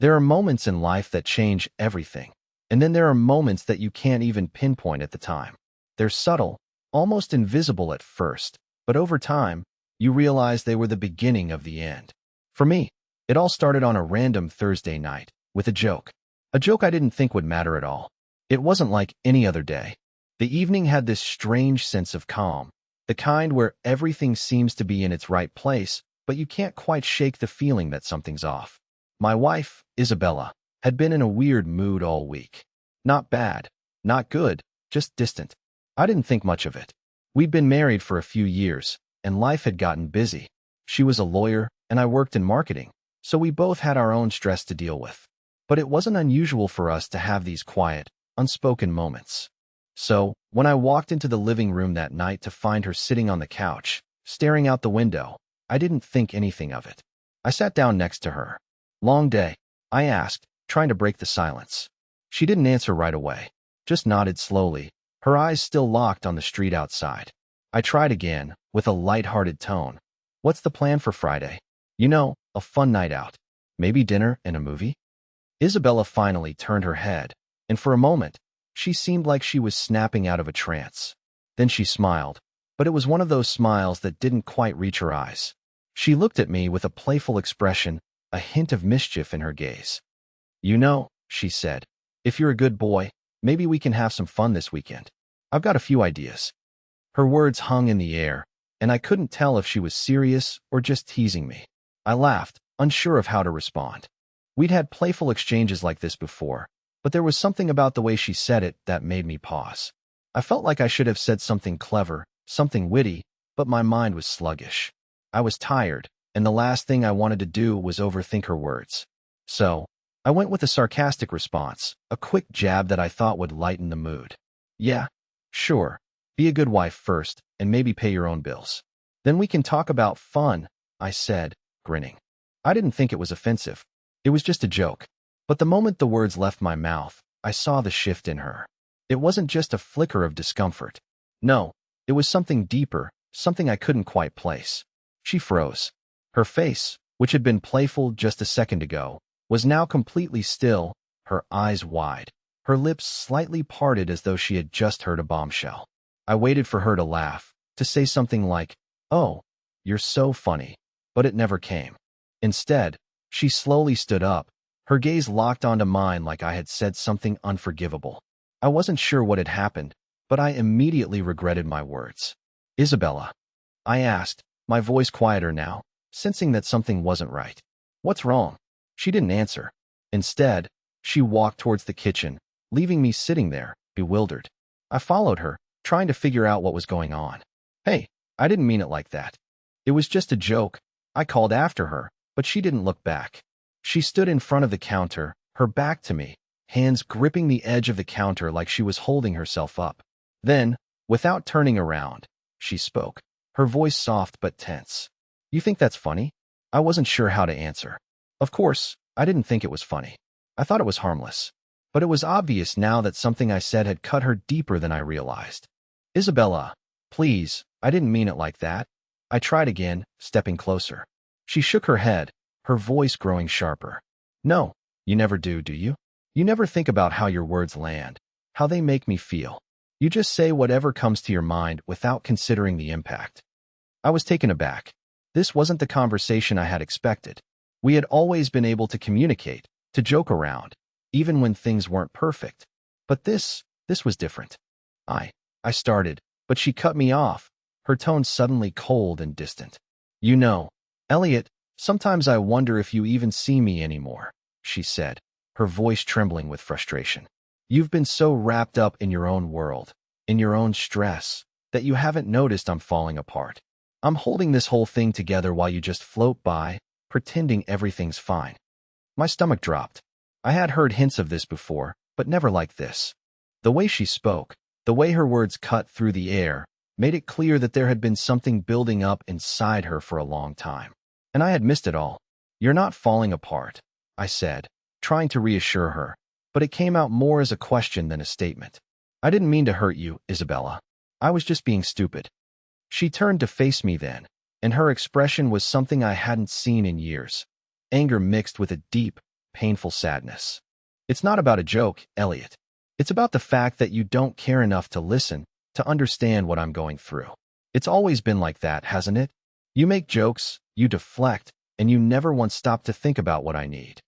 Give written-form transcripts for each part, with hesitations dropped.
There are moments in life that change everything, and then there are moments that you can't even pinpoint at the time. They're subtle, almost invisible at first, but over time, you realize they were the beginning of the end. For me, it all started on a random Thursday night, with a joke. A joke I didn't think would matter at all. It wasn't like any other day. The evening had this strange sense of calm, the kind where everything seems to be in its right place, but you can't quite shake the feeling that something's off. My wife, Isabella, had been in a weird mood all week. Not bad, not good, just distant. I didn't think much of it. We'd been married for a few years, and life had gotten busy. She was a lawyer, and I worked in marketing, so we both had our own stress to deal with. But it wasn't unusual for us to have these quiet, unspoken moments. So, when I walked into the living room that night to find her sitting on the couch, staring out the window, I didn't think anything of it. I sat down next to her. "Long day?" I asked, trying to break the silence. She didn't answer right away, just nodded slowly, her eyes still locked on the street outside. I tried again, with a light-hearted tone. "What's the plan for Friday?" "You know, a fun night out. Maybe dinner and a movie?" Isabella finally turned her head, and for a moment, she seemed like she was snapping out of a trance. Then she smiled, but it was one of those smiles that didn't quite reach her eyes. She looked at me with a playful expression, a hint of mischief in her gaze. "You know," she said, "if you're a good boy, maybe we can have some fun this weekend. I've got a few ideas." Her words hung in the air, and I couldn't tell if she was serious or just teasing me. I laughed, unsure of how to respond. We'd had playful exchanges like this before, but there was something about the way she said it that made me pause. I felt like I should have said something clever, something witty, but my mind was sluggish. I was tired, and the last thing I wanted to do was overthink her words. So, I went with a sarcastic response, a quick jab that I thought would lighten the mood. "Yeah, sure. Be a good wife first, and maybe pay your own bills. Then we can talk about fun," I said, grinning. I didn't think it was offensive. It was just a joke. But the moment the words left my mouth, I saw the shift in her. It wasn't just a flicker of discomfort. No, it was something deeper, something I couldn't quite place. She froze. Her face, which had been playful just a second ago, was now completely still, her eyes wide, her lips slightly parted as though she had just heard a bombshell. I waited for her to laugh, to say something like, "Oh, you're so funny," but it never came. Instead, she slowly stood up, her gaze locked onto mine like I had said something unforgivable. I wasn't sure what had happened, but I immediately regretted my words. "Isabella," I asked, my voice quieter now, sensing that something wasn't right. "What's wrong?" She didn't answer. Instead, she walked towards the kitchen, leaving me sitting there, bewildered. I followed her, trying to figure out what was going on. "Hey, I didn't mean it like that. It was just a joke," I called after her, but she didn't look back. She stood in front of the counter, her back to me, hands gripping the edge of the counter like she was holding herself up. Then, without turning around, she spoke, her voice soft but tense. "You think that's funny?" I wasn't sure how to answer. Of course, I didn't think it was funny. I thought it was harmless. But it was obvious now that something I said had cut her deeper than I realized. "Isabella, please, I didn't mean it like that." I tried again, stepping closer. She shook her head, her voice growing sharper. "No, you never do you? You never think about how your words land, how they make me feel. You just say whatever comes to your mind without considering the impact." I was taken aback. This wasn't the conversation I had expected. We had always been able to communicate, to joke around, even when things weren't perfect. But this was different. I started, but she cut me off, her tone suddenly cold and distant. "You know, Elliot, sometimes I wonder if you even see me anymore," she said, her voice trembling with frustration. "You've been so wrapped up in your own world, in your own stress, that you haven't noticed I'm falling apart. I'm holding this whole thing together while you just float by, pretending everything's fine." My stomach dropped. I had heard hints of this before, but never like this. The way she spoke, the way her words cut through the air, made it clear that there had been something building up inside her for a long time. And I had missed it all. "You're not falling apart," I said, trying to reassure her, but it came out more as a question than a statement. "I didn't mean to hurt you, Isabella. I was just being stupid." She turned to face me then, and her expression was something I hadn't seen in years. Anger mixed with a deep, painful sadness. It's not about a joke, Elliot. It's about the fact that you don't care enough to listen, to understand what I'm going through. It's always been like that, hasn't it? You make jokes, you deflect, and you never once stop to think about what I need.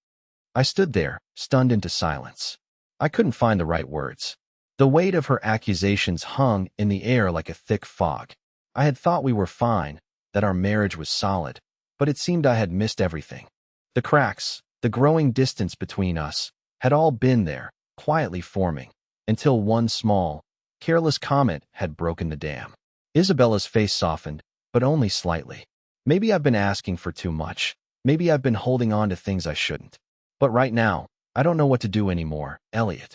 I stood there, stunned into silence. I couldn't find the right words. The weight of her accusations hung in the air like a thick fog. I had thought we were fine, that our marriage was solid, but it seemed I had missed everything. The cracks, the growing distance between us, had all been there, quietly forming, until one small, careless comment had broken the dam. Isabella's face softened, but only slightly. Maybe I've been asking for too much. Maybe I've been holding on to things I shouldn't. But right now, I don't know what to do anymore, Elliot.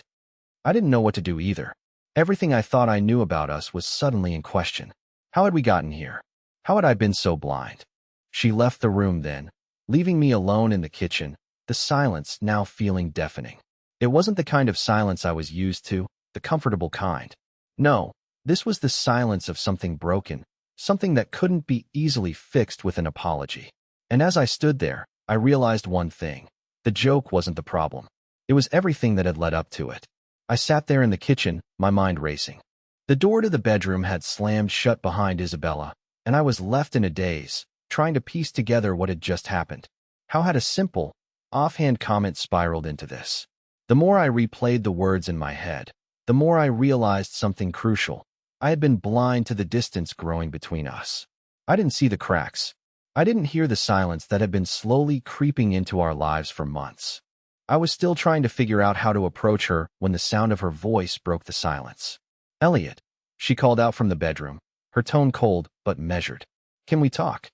I didn't know what to do either. Everything I thought I knew about us was suddenly in question. How had we gotten here? How had I been so blind? She left the room then, leaving me alone in the kitchen, the silence now feeling deafening. It wasn't the kind of silence I was used to, the comfortable kind. No, this was the silence of something broken, something that couldn't be easily fixed with an apology. And as I stood there, I realized one thing. The joke wasn't the problem. It was everything that had led up to it. I sat there in the kitchen, my mind racing. The door to the bedroom had slammed shut behind Isabella, and I was left in a daze, trying to piece together what had just happened. How had a simple, offhand comment spiraled into this? The more I replayed the words in my head, the more I realized something crucial. I had been blind to the distance growing between us. I didn't see the cracks. I didn't hear the silence that had been slowly creeping into our lives for months. I was still trying to figure out how to approach her when the sound of her voice broke the silence. Elliot, she called out from the bedroom, her tone cold but measured. Can we talk?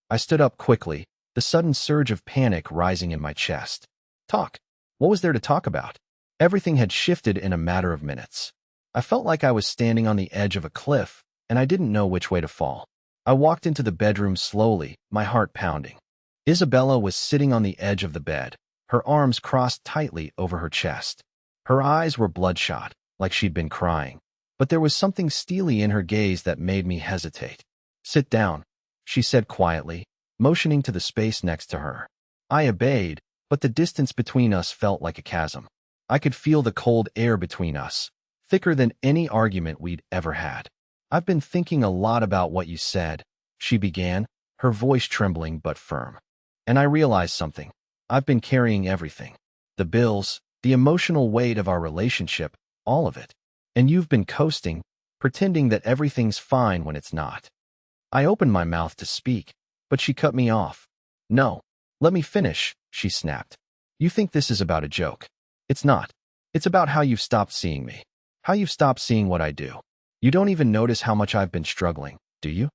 I stood up quickly, the sudden surge of panic rising in my chest. Talk? What was there to talk about? Everything had shifted in a matter of minutes. I felt like I was standing on the edge of a cliff, and I didn't know which way to fall. I walked into the bedroom slowly, my heart pounding. Isabella was sitting on the edge of the bed, her arms crossed tightly over her chest. Her eyes were bloodshot, like she'd been crying, but there was something steely in her gaze that made me hesitate. Sit down, she said quietly, motioning to the space next to her. I obeyed, but the distance between us felt like a chasm. I could feel the cold air between us, thicker than any argument we'd ever had. I've been thinking a lot about what you said, she began, her voice trembling but firm. And I realized something. I've been carrying everything. The bills, the emotional weight of our relationship, all of it. And you've been coasting, pretending that everything's fine when it's not. I opened my mouth to speak, but she cut me off. No, let me finish, she snapped. You think this is about a joke. It's not. It's about how you've stopped seeing me. How you've stopped seeing what I do. You don't even notice how much I've been struggling, do you?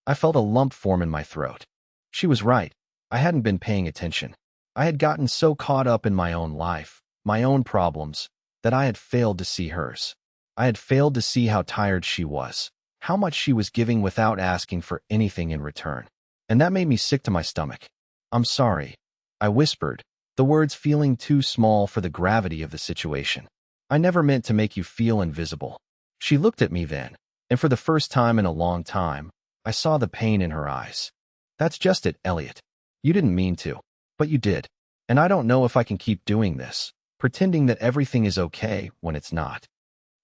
I felt a lump form in my throat. She was right. I hadn't been paying attention. I had gotten so caught up in my own life, my own problems, that I had failed to see hers. I had failed to see how tired she was, how much she was giving without asking for anything in return. And that made me sick to my stomach. I'm sorry, I whispered, the words feeling too small for the gravity of the situation. I never meant to make you feel invisible. She looked at me then, and for the first time in a long time, I saw the pain in her eyes. That's just it, Elliot. You didn't mean to, but you did. And I don't know if I can keep doing this, pretending that everything is okay when it's not.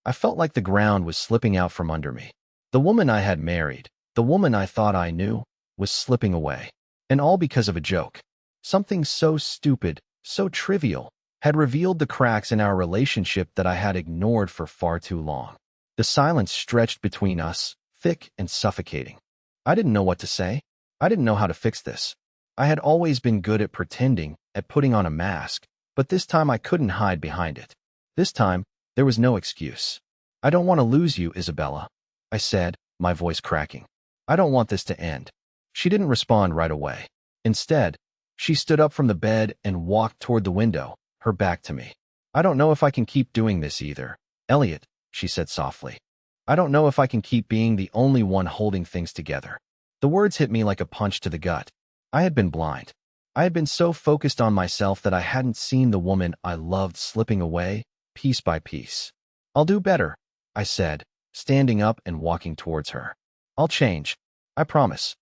I felt like the ground was slipping out from under me. The woman I had married, the woman I thought I knew, was slipping away. And all because of a joke. Something so stupid, so trivial, had revealed the cracks in our relationship that I had ignored for far too long. The silence stretched between us, thick and suffocating. I didn't know what to say. I didn't know how to fix this. I had always been good at pretending, at putting on a mask, but this time I couldn't hide behind it. This time, there was no excuse. I don't want to lose you, Isabella, I said, my voice cracking. I don't want this to end. She didn't respond right away. Instead, she stood up from the bed and walked toward the window, her back to me. I don't know if I can keep doing this either, Elliot, she said softly. I don't know if I can keep being the only one holding things together. The words hit me like a punch to the gut. I had been blind. I had been so focused on myself that I hadn't seen the woman I loved slipping away, piece by piece. I'll do better, I said, standing up and walking towards her. I'll change. I promise.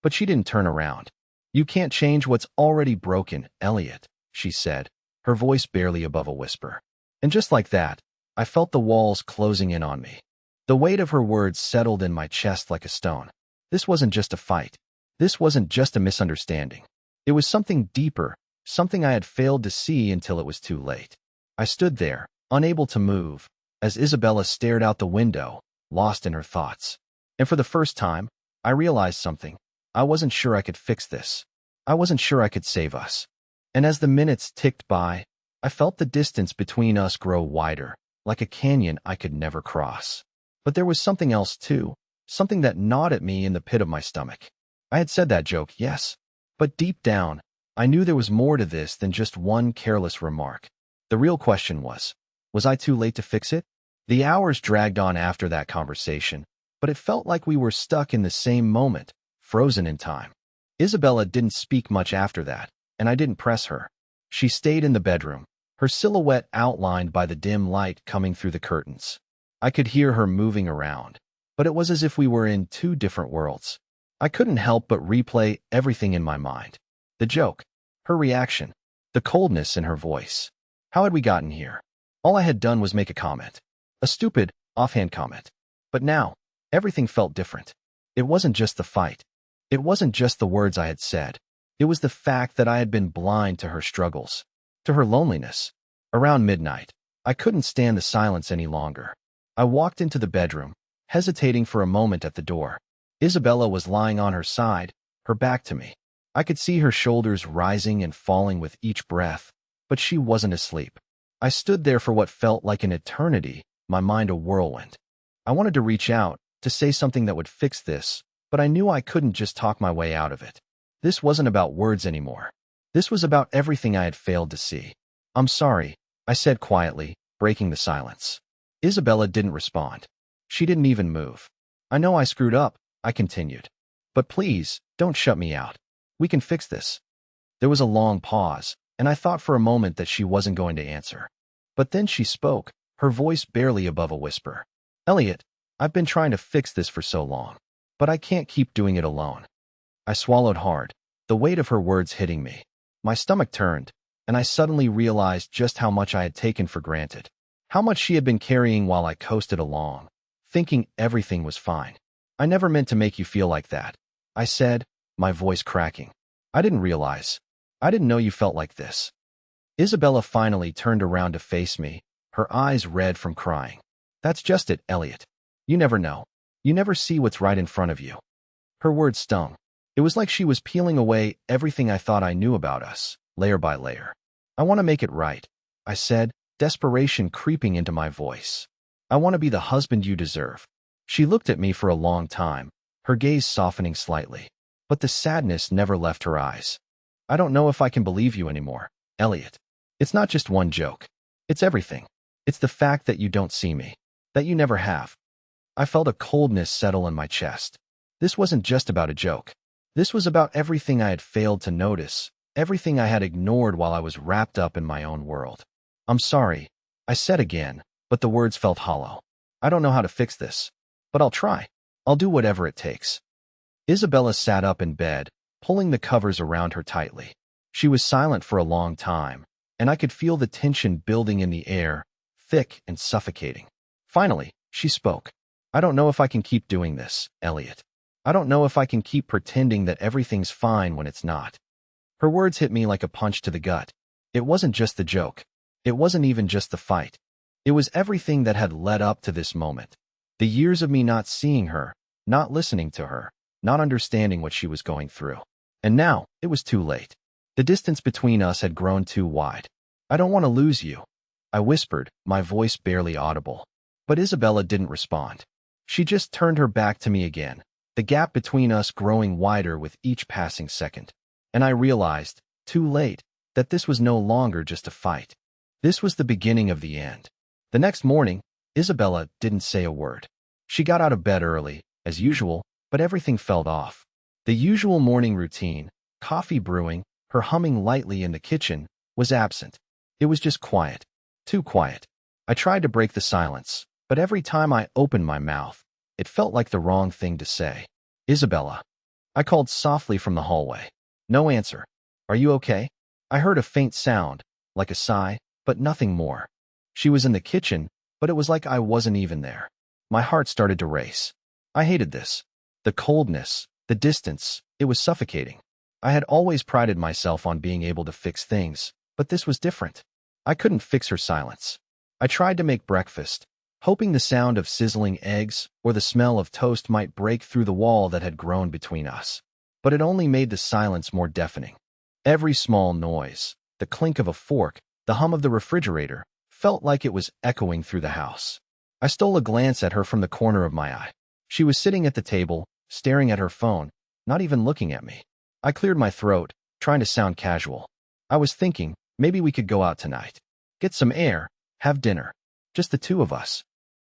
But she didn't turn around. You can't change what's already broken, Elliot, she said, her voice barely above a whisper. And just like that, I felt the walls closing in on me. The weight of her words settled in my chest like a stone. This wasn't just a fight. This wasn't just a misunderstanding. It was something deeper, something I had failed to see until it was too late. I stood there, unable to move, as Isabella stared out the window, lost in her thoughts. And for the first time, I realized something. I wasn't sure I could fix this. I wasn't sure I could save us. And as the minutes ticked by, I felt the distance between us grow wider, like a canyon I could never cross. But there was something else too, something that gnawed at me in the pit of my stomach. I had said that joke, yes. But deep down, I knew there was more to this than just one careless remark. The real question was I too late to fix it? The hours dragged on after that conversation, but it felt like we were stuck in the same moment, frozen in time. Isabella didn't speak much after that, and I didn't press her. She stayed in the bedroom, her silhouette outlined by the dim light coming through the curtains. I could hear her moving around, but it was as if we were in two different worlds. I couldn't help but replay everything in my mind. The joke, her reaction, the coldness in her voice. How had we gotten here? All I had done was make a comment. A stupid, offhand comment. But now, everything felt different. It wasn't just the fight. It wasn't just the words I had said. It was the fact that I had been blind to her struggles, to her loneliness. Around midnight, I couldn't stand the silence any longer. I walked into the bedroom, hesitating for a moment at the door. Isabella was lying on her side, her back to me. I could see her shoulders rising and falling with each breath, but she wasn't asleep. I stood there for what felt like an eternity, my mind a whirlwind. I wanted to reach out, to say something that would fix this, but I knew I couldn't just talk my way out of it. This wasn't about words anymore. This was about everything I had failed to see. "I'm sorry," I said quietly, breaking the silence. Isabella didn't respond. She didn't even move. "I know I screwed up," I continued. "But please, don't shut me out. We can fix this." There was a long pause, and I thought for a moment that she wasn't going to answer. But then she spoke, her voice barely above a whisper. "Elliot, I've been trying to fix this for so long, but I can't keep doing it alone." I swallowed hard, the weight of her words hitting me. My stomach turned, and I suddenly realized just how much I had taken for granted. How much she had been carrying while I coasted along, thinking everything was fine. "I never meant to make you feel like that," I said, my voice cracking. "I didn't realize. I didn't know you felt like this." Isabella finally turned around to face me, her eyes red from crying. "That's just it, Elliot. You never know. You never see what's right in front of you." Her words stung. It was like she was peeling away everything I thought I knew about us, layer by layer. "I want to make it right," I said, desperation creeping into my voice. "I want to be the husband you deserve." She looked at me for a long time, her gaze softening slightly, but the sadness never left her eyes. "I don't know if I can believe you anymore, Elliot. It's not just one joke. It's everything. It's the fact that you don't see me, that you never have." I felt a coldness settle in my chest. This wasn't just about a joke. This was about everything I had failed to notice, everything I had ignored while I was wrapped up in my own world. "I'm sorry," I said again, but the words felt hollow. "I don't know how to fix this, but I'll try. I'll do whatever it takes." Isabella sat up in bed, pulling the covers around her tightly. She was silent for a long time, and I could feel the tension building in the air, thick and suffocating. Finally, she spoke. "I don't know if I can keep doing this, Elliot. I don't know if I can keep pretending that everything's fine when it's not." Her words hit me like a punch to the gut. It wasn't just the joke. It wasn't even just the fight. It was everything that had led up to this moment. The years of me not seeing her, not listening to her, not understanding what she was going through. And now, it was too late. The distance between us had grown too wide. "I don't want to lose you," I whispered, my voice barely audible. But Isabella didn't respond. She just turned her back to me again, the gap between us growing wider with each passing second. And I realized, too late, that this was no longer just a fight. This was the beginning of the end. The next morning, Isabella didn't say a word. She got out of bed early, as usual, but everything felt off. The usual morning routine, coffee brewing, her humming lightly in the kitchen, was absent. It was just quiet. Too quiet. I tried to break the silence, but every time I opened my mouth, it felt like the wrong thing to say. "Isabella." I called softly from the hallway. No answer. "Are you okay?" I heard a faint sound, like a sigh, but nothing more. She was in the kitchen, but it was like I wasn't even there. My heart started to race. I hated this. The coldness, the distance, it was suffocating. I had always prided myself on being able to fix things, but this was different. I couldn't fix her silence. I tried to make breakfast, hoping the sound of sizzling eggs or the smell of toast might break through the wall that had grown between us. But it only made the silence more deafening. Every small noise, the clink of a fork, the hum of the refrigerator, felt like it was echoing through the house. I stole a glance at her from the corner of my eye. She was sitting at the table, staring at her phone, not even looking at me. I cleared my throat, trying to sound casual. I was thinking, maybe we could go out tonight. Get some air, have dinner. Just the two of us.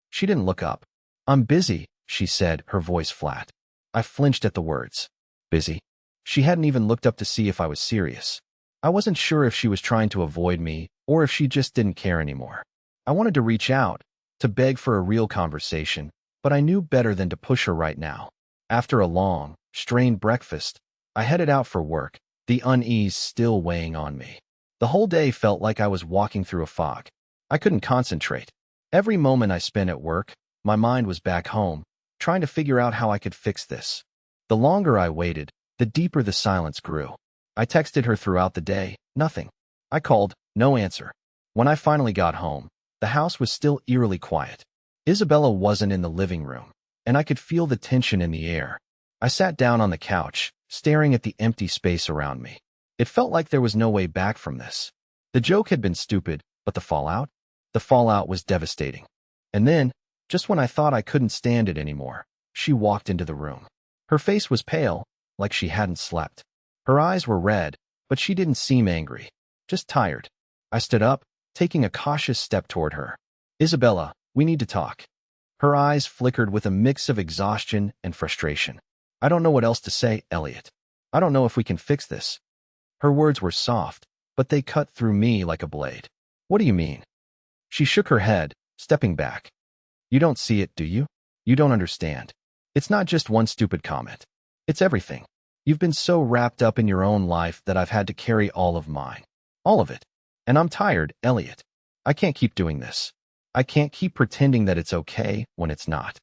She didn't look up. I'm busy, she said, her voice flat. I flinched at the words. Busy? She hadn't even looked up to see if I was serious. I wasn't sure if she was trying to avoid me or if she just didn't care anymore. I wanted to reach out, to beg for a real conversation, but I knew better than to push her right now. After a long, strained breakfast, I headed out for work, the unease still weighing on me. The whole day felt like I was walking through a fog. I couldn't concentrate. Every moment I spent at work, my mind was back home, trying to figure out how I could fix this. The longer I waited, the deeper the silence grew. I texted her throughout the day, nothing. I called, no answer. When I finally got home, the house was still eerily quiet. Isabella wasn't in the living room, and I could feel the tension in the air. I sat down on the couch, staring at the empty space around me. It felt like there was no way back from this. The joke had been stupid, but the fallout? The fallout was devastating. And then, just when I thought I couldn't stand it anymore, she walked into the room. Her face was pale, like she hadn't slept. Her eyes were red, but she didn't seem angry, just tired. I stood up, taking a cautious step toward her. Isabella, we need to talk. Her eyes flickered with a mix of exhaustion and frustration. I don't know what else to say, Elliot. I don't know if we can fix this. Her words were soft, but they cut through me like a blade. What do you mean? She shook her head, stepping back. You don't see it, do you? You don't understand. It's not just one stupid comment. It's everything. You've been so wrapped up in your own life that I've had to carry all of mine. All of it. And I'm tired, Elliot. I can't keep doing this. I can't keep pretending that it's okay when it's not.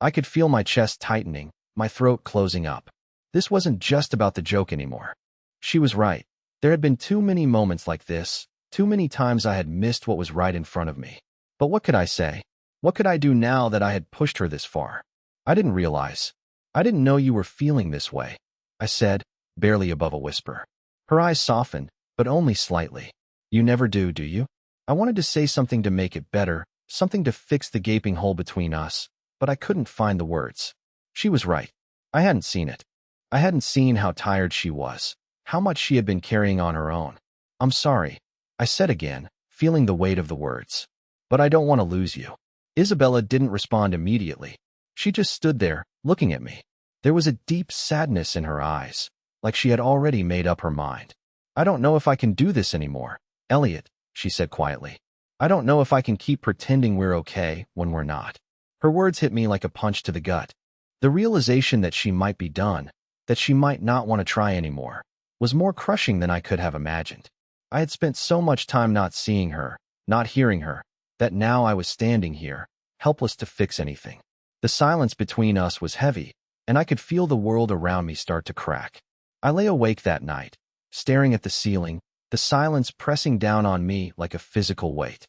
I could feel my chest tightening, my throat closing up. This wasn't just about the joke anymore. She was right. There had been too many moments like this, too many times I had missed what was right in front of me. But what could I say? What could I do now that I had pushed her this far? I didn't realize. I didn't know you were feeling this way, I said, barely above a whisper. Her eyes softened, but only slightly. You never do you? I wanted to say something to make it better, something to fix the gaping hole between us, but I couldn't find the words. She was right. I hadn't seen it. I hadn't seen how tired she was, how much she had been carrying on her own. I'm sorry, I said again, feeling the weight of the words. But I don't want to lose you. Isabella didn't respond immediately. She just stood there, looking at me. There was a deep sadness in her eyes, like she had already made up her mind. I don't know if I can do this anymore, Elliot, she said quietly. I don't know if I can keep pretending we're okay when we're not. Her words hit me like a punch to the gut. The realization that she might be done, that she might not want to try anymore, was more crushing than I could have imagined. I had spent so much time not seeing her, not hearing her, that now I was standing here, helpless to fix anything. The silence between us was heavy, and I could feel the world around me start to crack. I lay awake that night, staring at the ceiling, the silence pressing down on me like a physical weight.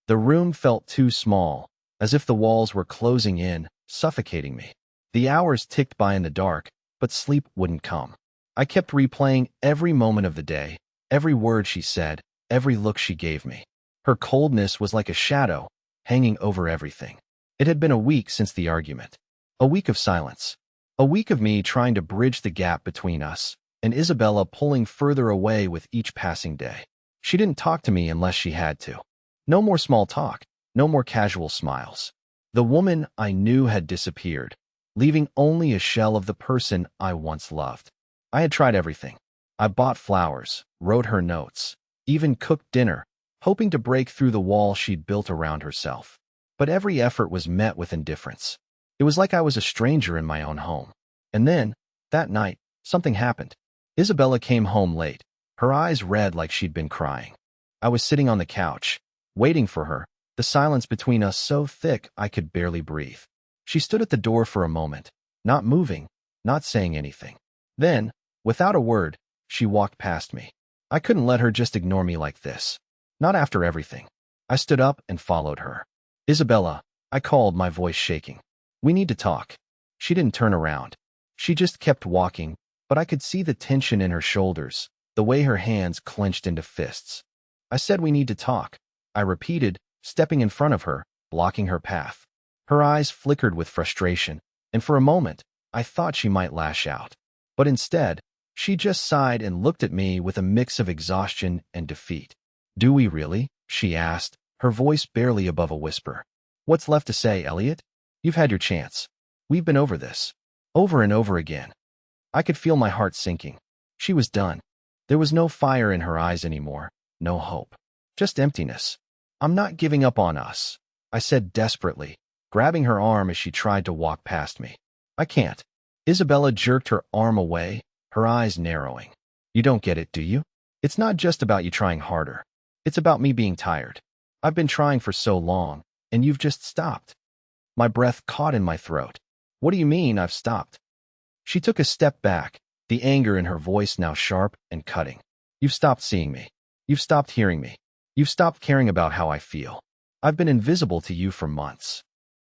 The room felt too small, as if the walls were closing in, suffocating me. The hours ticked by in the dark, but sleep wouldn't come. I kept replaying every moment of the day, every word she said, every look she gave me. Her coldness was like a shadow, hanging over everything. It had been a week since the argument. A week of silence. A week of me trying to bridge the gap between us, and Isabella pulling further away with each passing day. She didn't talk to me unless she had to. No more small talk, no more casual smiles. The woman I knew had disappeared, leaving only a shell of the person I once loved. I had tried everything. I bought flowers, wrote her notes, even cooked dinner, hoping to break through the wall she'd built around herself. But every effort was met with indifference. It was like I was a stranger in my own home. And then, that night, something happened. Isabella came home late, her eyes red like she'd been crying. I was sitting on the couch, waiting for her, the silence between us so thick I could barely breathe. She stood at the door for a moment, not moving, not saying anything. Then, without a word, she walked past me. I couldn't let her just ignore me like this. Not after everything. I stood up and followed her. Isabella, I called, my voice shaking. We need to talk. She didn't turn around. She just kept walking, but I could see the tension in her shoulders, the way her hands clenched into fists. I said we need to talk, I repeated, stepping in front of her, blocking her path. Her eyes flickered with frustration, and for a moment, I thought she might lash out. But instead, she just sighed and looked at me with a mix of exhaustion and defeat. Do we really? She asked, her voice barely above a whisper. What's left to say, Elliot? You've had your chance. We've been over this. Over and over again. I could feel my heart sinking. She was done. There was no fire in her eyes anymore, no hope. Just emptiness. I'm not giving up on us, I said desperately, grabbing her arm as she tried to walk past me. I can't. Isabella jerked her arm away, her eyes narrowing. You don't get it, do you? It's not just about you trying harder. It's about me being tired. I've been trying for so long, and you've just stopped. My breath caught in my throat. What do you mean I've stopped? She took a step back, the anger in her voice now sharp and cutting. You've stopped seeing me. You've stopped hearing me. You've stopped caring about how I feel. I've been invisible to you for months.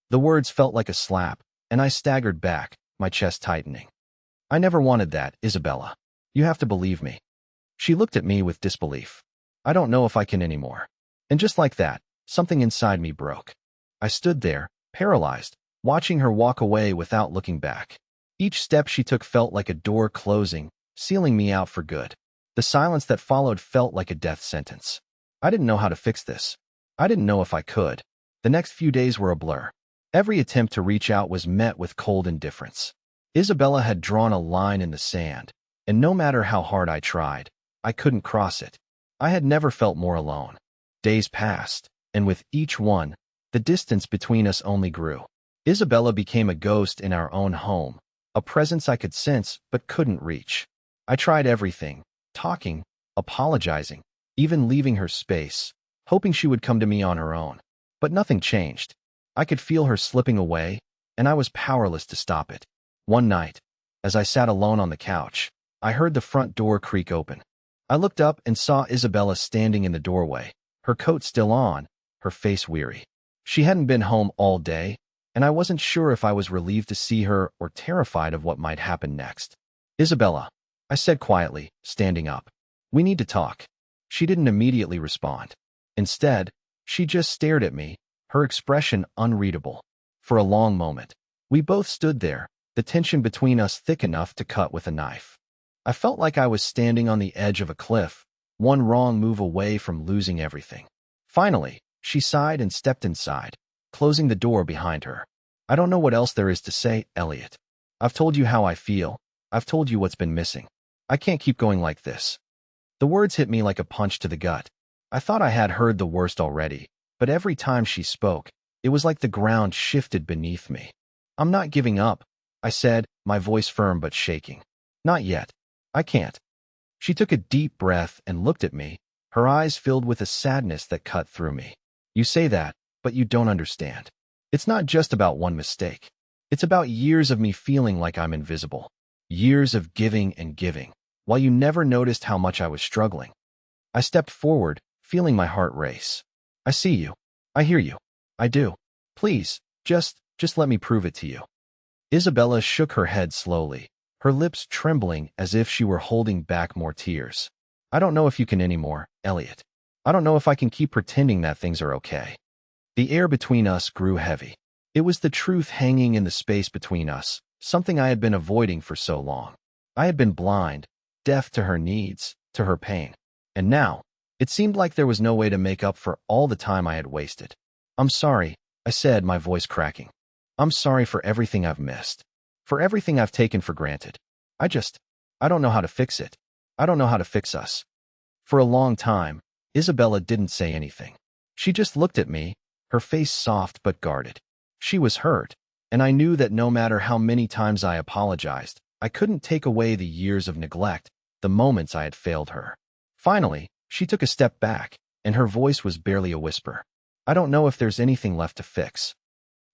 The words felt like a slap, and I staggered back, my chest tightening. I never wanted that, Isabella. You have to believe me. She looked at me with disbelief. I don't know if I can anymore. And just like that, something inside me broke. I stood there, paralyzed, watching her walk away without looking back. Each step she took felt like a door closing, sealing me out for good. The silence that followed felt like a death sentence. I didn't know how to fix this. I didn't know if I could. The next few days were a blur. Every attempt to reach out was met with cold indifference. Isabella had drawn a line in the sand, and no matter how hard I tried, I couldn't cross it. I had never felt more alone. Days passed, and with each one, the distance between us only grew. Isabella became a ghost in our own home, a presence I could sense but couldn't reach. I tried everything, talking, apologizing, even leaving her space, hoping she would come to me on her own. But nothing changed. I could feel her slipping away, and I was powerless to stop it. One night, as I sat alone on the couch, I heard the front door creak open. I looked up and saw Isabella standing in the doorway, her coat still on, her face weary. She hadn't been home all day, and I wasn't sure if I was relieved to see her or terrified of what might happen next. Isabella, I said quietly, standing up. We need to talk. She didn't immediately respond. Instead, she just stared at me, her expression unreadable. For a long moment, we both stood there, the tension between us thick enough to cut with a knife. I felt like I was standing on the edge of a cliff, one wrong move away from losing everything. Finally, she sighed and stepped inside, closing the door behind her. I don't know what else there is to say, Elliot. I've told you how I feel. I've told you what's been missing. I can't keep going like this. The words hit me like a punch to the gut. I thought I had heard the worst already, but every time she spoke, it was like the ground shifted beneath me. I'm not giving up, I said, my voice firm but shaking. Not yet. I can't. She took a deep breath and looked at me, her eyes filled with a sadness that cut through me. You say that, but you don't understand. It's not just about one mistake. It's about years of me feeling like I'm invisible. Years of giving and giving, while you never noticed how much I was struggling. I stepped forward, feeling my heart race. I see you. I hear you. I do. Please, just let me prove it to you. Isabella shook her head slowly, her lips trembling as if she were holding back more tears. I don't know if you can anymore, Elliot. I don't know if I can keep pretending that things are okay. The air between us grew heavy. It was the truth hanging in the space between us, something I had been avoiding for so long. I had been blind, deaf to her needs, to her pain. And now, it seemed like there was no way to make up for all the time I had wasted. I'm sorry, I said, my voice cracking. I'm sorry for everything I've missed. For everything I've taken for granted. I don't know how to fix it. I don't know how to fix us. For a long time, Isabella didn't say anything. She just looked at me, her face soft but guarded. She was hurt, and I knew that no matter how many times I apologized, I couldn't take away the years of neglect, the moments I had failed her. Finally, she took a step back, and her voice was barely a whisper. I don't know if there's anything left to fix.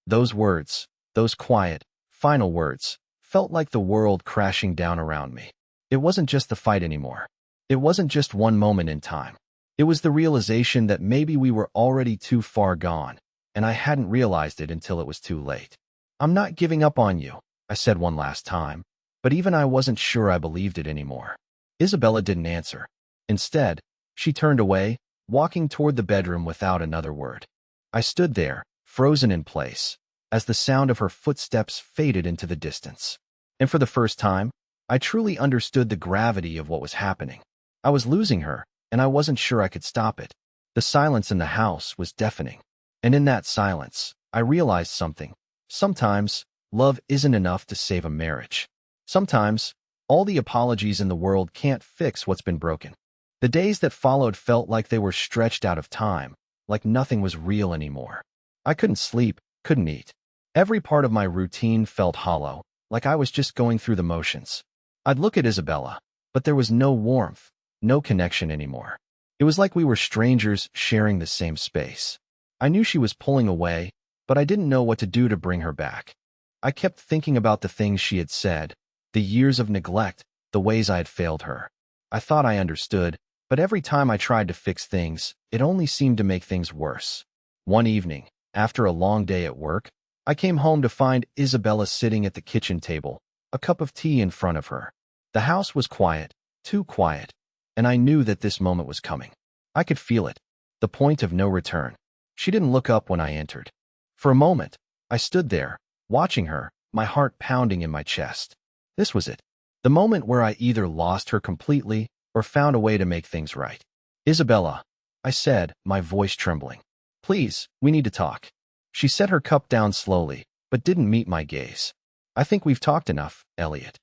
Those words, those quiet, final words, felt like the world crashing down around me. It wasn't just the fight anymore. It wasn't just one moment in time. It was the realization that maybe we were already too far gone, and I hadn't realized it until it was too late. I'm not giving up on you, I said one last time, but even I wasn't sure I believed it anymore. Isabella didn't answer. Instead, she turned away, walking toward the bedroom without another word. I stood there, frozen in place, as the sound of her footsteps faded into the distance. And for the first time, I truly understood the gravity of what was happening. I was losing her, and I wasn't sure I could stop it. The silence in the house was deafening. And in that silence, I realized something. Sometimes, love isn't enough to save a marriage. Sometimes, all the apologies in the world can't fix what's been broken. The days that followed felt like they were stretched out of time, like nothing was real anymore. I couldn't sleep, couldn't eat. Every part of my routine felt hollow, like I was just going through the motions. I'd look at Isabella, but there was no warmth, no connection anymore. It was like we were strangers sharing the same space. I knew she was pulling away, but I didn't know what to do to bring her back. I kept thinking about the things she had said, the years of neglect, the ways I had failed her. I thought I understood, but every time I tried to fix things, it only seemed to make things worse. One evening, after a long day at work, I came home to find Isabella sitting at the kitchen table, a cup of tea in front of her. The house was quiet, too quiet, and I knew that this moment was coming. I could feel it, the point of no return. She didn't look up when I entered. For a moment, I stood there, watching her, my heart pounding in my chest. This was it, the moment where I either lost her completely or found a way to make things right. Isabella, I said, my voice trembling. Please, we need to talk. She set her cup down slowly, but didn't meet my gaze. I think we've talked enough, Elliot.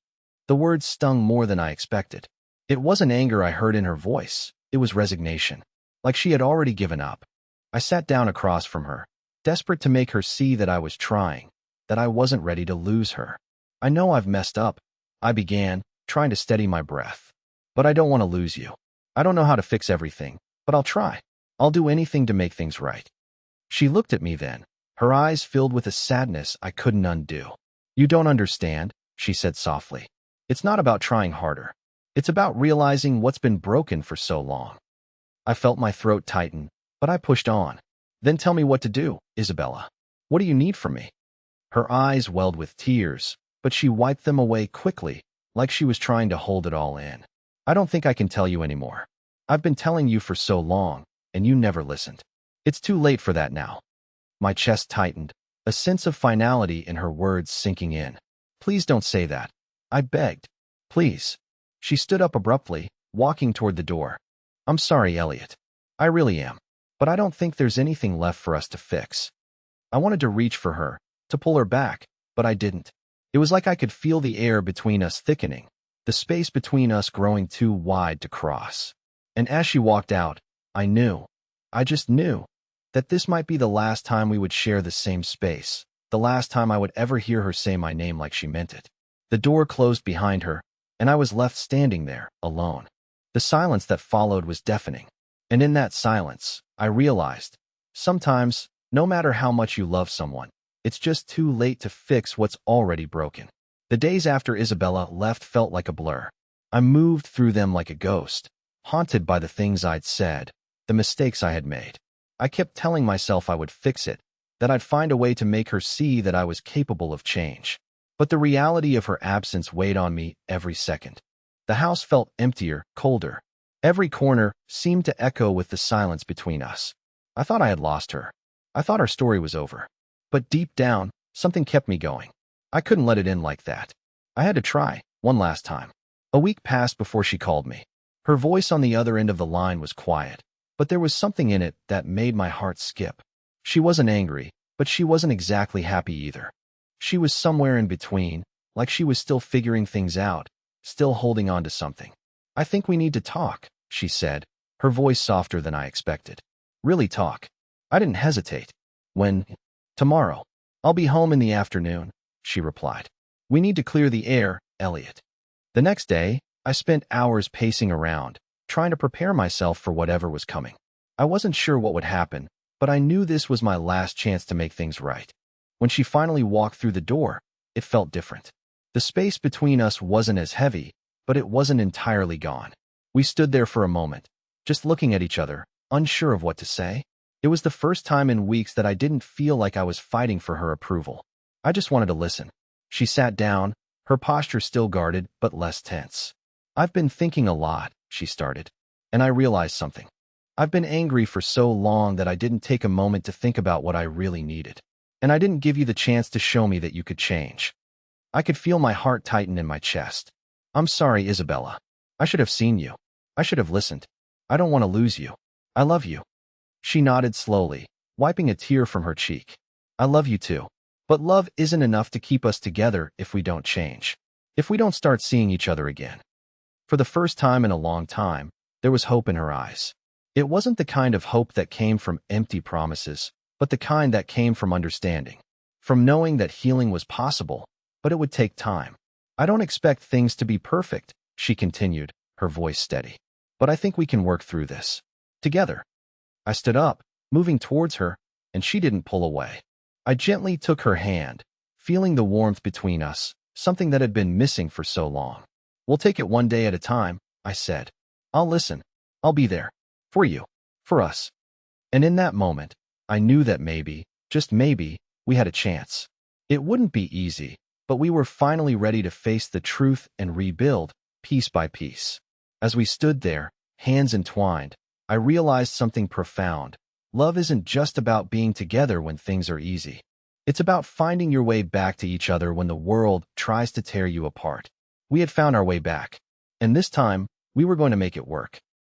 The words stung more than I expected. It wasn't anger I heard in her voice, it was resignation, like she had already given up. I sat down across from her, desperate to make her see that I was trying, that I wasn't ready to lose her. I know I've messed up, I began, trying to steady my breath. But I don't want to lose you. I don't know how to fix everything, but I'll try. I'll do anything to make things right. She looked at me then, her eyes filled with a sadness I couldn't undo. You don't understand, she said softly. It's not about trying harder. It's about realizing what's been broken for so long. I felt my throat tighten, but I pushed on. Then tell me what to do, Isabella. What do you need from me? Her eyes welled with tears, but she wiped them away quickly, like she was trying to hold it all in. I don't think I can tell you anymore. I've been telling you for so long, and you never listened. It's too late for that now. My chest tightened, a sense of finality in her words sinking in. Please don't say that. I begged. Please. She stood up abruptly, walking toward the door. I'm sorry, Elliot. I really am. But I don't think there's anything left for us to fix. I wanted to reach for her, to pull her back, but I didn't. It was like I could feel the air between us thickening, the space between us growing too wide to cross. And as she walked out, I knew, I just knew, that this might be the last time we would share the same space, the last time I would ever hear her say my name like she meant it. The door closed behind her, and I was left standing there, alone. The silence that followed was deafening. And in that silence, I realized, sometimes, no matter how much you love someone, it's just too late to fix what's already broken. The days after Isabella left felt like a blur. I moved through them like a ghost, haunted by the things I'd said, the mistakes I had made. I kept telling myself I would fix it, that I'd find a way to make her see that I was capable of change. But the reality of her absence weighed on me every second. The house felt emptier, colder. Every corner seemed to echo with the silence between us. I thought I had lost her. I thought our story was over. But deep down, something kept me going. I couldn't let it end like that. I had to try, one last time. A week passed before she called me. Her voice on the other end of the line was quiet, but there was something in it that made my heart skip. She wasn't angry, but she wasn't exactly happy either. She was somewhere in between, like she was still figuring things out, still holding on to something. I think we need to talk, she said, her voice softer than I expected. Really talk. I didn't hesitate. When? Tomorrow. I'll be home in the afternoon, she replied. We need to clear the air, Elliot. The next day, I spent hours pacing around, trying to prepare myself for whatever was coming. I wasn't sure what would happen, but I knew this was my last chance to make things right. When she finally walked through the door, it felt different. The space between us wasn't as heavy, but it wasn't entirely gone. We stood there for a moment, just looking at each other, unsure of what to say. It was the first time in weeks that I didn't feel like I was fighting for her approval. I just wanted to listen. She sat down, her posture still guarded, but less tense. "I've been thinking a lot," she started, "and I realized something. I've been angry for so long that I didn't take a moment to think about what I really needed. And I didn't give you the chance to show me that you could change." I could feel my heart tighten in my chest. "I'm sorry, Isabella. I should have seen you. I should have listened. I don't want to lose you. I love you." She nodded slowly, wiping a tear from her cheek. "I love you too. But love isn't enough to keep us together if we don't change. If we don't start seeing each other again." For the first time in a long time, there was hope in her eyes. It wasn't the kind of hope that came from empty promises, but the kind that came from understanding. From knowing that healing was possible, but it would take time. "I don't expect things to be perfect," she continued, her voice steady. "But I think we can work through this. Together." I stood up, moving towards her, and she didn't pull away. I gently took her hand, feeling the warmth between us, something that had been missing for so long. "We'll take it one day at a time," I said. "I'll listen. I'll be there. For you. For us." And in that moment, I knew that maybe, just maybe, we had a chance. It wouldn't be easy, but we were finally ready to face the truth and rebuild, piece by piece. As we stood there, hands entwined, I realized something profound. Love isn't just about being together when things are easy. It's about finding your way back to each other when the world tries to tear you apart. We had found our way back. And this time, we were going to make it work.